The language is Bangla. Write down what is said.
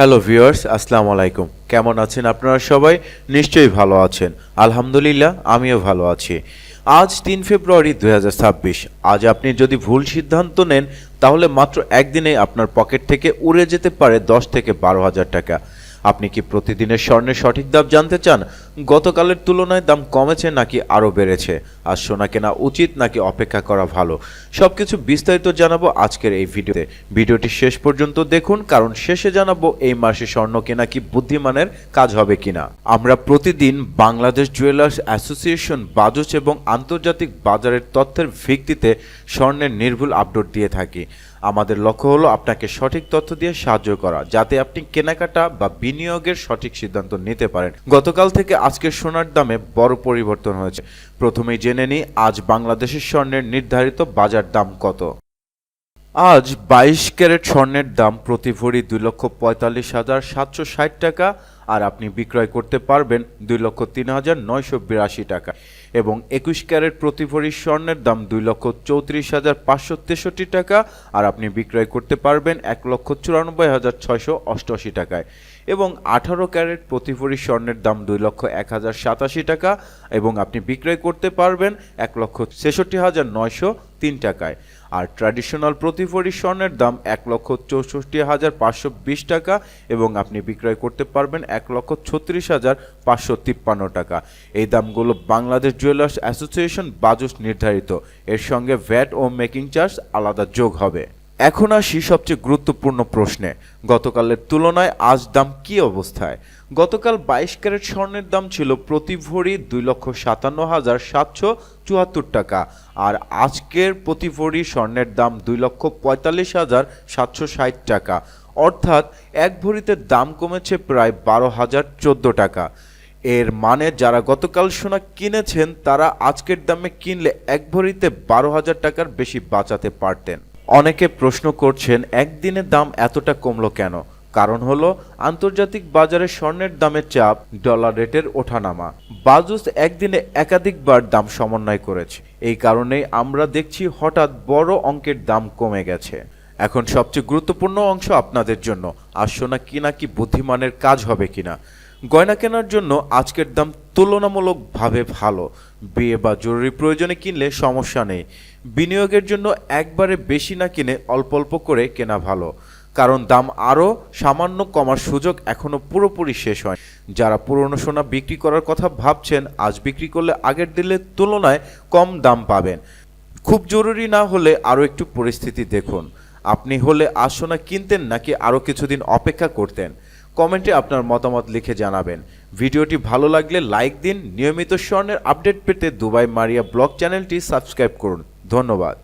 হ্যালো ভিউয়ার্স, আসসালামু আলাইকুম। কেমন আছেন আপনারা সবাই? নিশ্চয়ই ভালো আছেন। আলহামদুলিল্লাহ, আমিও ভালো আছি। আজ ৩ ফেব্রুয়ারি ২০২৬। আজ আপনি যদি ভুল সিদ্ধান্ত নেন তাহলে মাত্র একদিনে আপনার পকেট থেকে উড়ে যেতে পারে ১০ থেকে ১২ হাজার টাকা। আপনি কি প্রতিদিনের স্বর্ণের সঠিক দাম জানতে চান? গতকালের তুলনায় দাম কমেছে নাকি আরও বেড়েছে? আর সোনা কেনা উচিত নাকি অপেক্ষা করা ভালো? সবকিছু বিস্তারিত জানাবো আজকের এই ভিডিওতে। ভিডিওটি শেষ পর্যন্ত দেখুন, কারণ শেষে জানাবো এই মাসে স্বর্ণ কেনা কি বুদ্ধিমানের কাজ হবে কিনা। আমরা প্রতিদিন বাংলাদেশ জুয়েলার্স অ্যাসোসিয়েশন, বাজুস এবং আন্তর্জাতিক বাজারের তথ্যের ভিত্তিতে স্বর্ণের নির্ভুল আপডেট দিয়ে থাকি। আমাদের লক্ষ্য হলো আপনাকে সঠিক তথ্য দিয়ে সাহায্য করা, যাতে আপনি কেনাকাটা বা বিনিয়োগের সঠিক সিদ্ধান্ত নিতে পারেন। গতকাল থেকে আজকের সোনার দামে বড় পরিবর্তন হয়েছে। প্রথমেই জেনে নিই আজ বাংলাদেশের স্বর্ণের নির্ধারিত বাজার দাম কত। আজ ২২ ক্যারেট স্বর্ণের দাম প্রতি ভরি ২,৪৫,৭৬০ টাকা, আর আপনি বিক্রয় করতে পারবেন ২,০৩,৯৮২ টাকা। এবং ২১ ক্যারেট প্রতি ভরি স্বর্ণের দাম ২,৩৪,৫৬৩ টাকা, আর আপনি বিক্রয় করতে পারবেন ১,৯৪,৬৮৮ টাকায়। এবং ১৮ ক্যারেট প্রতি ভরি স্বর্ণের দাম ২,০১,০৮৭ টাকা, এবং আপনি বিক্রয় করতে পারবেন ১,৬৬,৯০৩ টাকায়। আর ট্র্যাডিশনাল প্রতি ভরি স্বর্ণের দাম ১,৬৪,৫২০ টাকা, এবং আপনি বিক্রয় করতে পারবেন ১,৩৬,৫৫৩ টাকা। এই দামগুলো বাংলাদেশ জুয়েলার্স অ্যাসোসিয়েশন বাজুস নির্ধারিত। এর সঙ্গে ভ্যাট ও মেকিং চার্জ আলাদা যোগ হবে। এখন আসি সবচেয়ে গুরুত্বপূর্ণ প্রশ্নে, গতকালের তুলনায় আজ দাম কি অবস্থায়। গতকাল ২২ ক্যারেট স্বর্ণের দাম ছিল প্রতি ভরি ২,৫৭,৭৭৪ টাকা, আর আজকের প্রতি ভরি স্বর্ণের দাম ২,৪৫,৭৬০ টাকা। অর্থাৎ এক ভরিতে দাম কমেছে প্রায় ১২,০১৪ টাকা। এর মানে যারা গতকাল সোনা কিনেছেন তারা আজকের দামে কিনলে এক ভরিতে ১২,০০০ টাকার বেশি বাঁচাতে পারতেন। অনেকে প্রশ্ন করছেন একদিনে দাম এতটা কমলো কেন। কারণ হলো আন্তর্জাতিক বাজারে স্বর্ণের দামের চাপ, ডলার রেটের ওঠানামা। বাজুস একদিনে একাধিকবার দাম সমন্বয় করেছে। এই কারণেই আমরা দেখছি হঠাৎ বড় অঙ্কের দাম কমে গেছে। এখন সবচেয়ে গুরুত্বপূর্ণ অংশ আপনাদের জন্য, আর সোনা কিনা কি বুদ্ধিমানের কাজ হবে কিনা। গয়না কেনার জন্য আজকের দাম তুলনামূলকভাবে ভালো। বিয়ে বা জরুরি প্রয়োজনে কিনলে সমস্যা নেই। বিনিয়োগের জন্য একবারে বেশি না কিনে অল্প অল্প করে কেনা ভালো, কারণ দাম আরও সামান্য কমার সুযোগ এখনও পুরোপুরি শেষ হয়। যারা পুরনো সোনা বিক্রি করার কথা ভাবছেন, আজ বিক্রি করলে আগের দিনের তুলনায় কম দাম পাবেন। খুব জরুরি না হলে আরও একটু পরিস্থিতি দেখুন। আপনি হলে আজ সোনা কিনতেন নাকি আরও কিছুদিন অপেক্ষা করতেন? কমেন্টে আপনার মতামত লিখে জানাবেন। ভিডিওটি ভালো লাগলে লাইক দিন। নিয়মিত স্বর্ণের আপডেট পেতে দুবাই মারিয়া ব্লগ চ্যানেলটি সাবস্ক্রাইব করুন। ধন্যবাদ।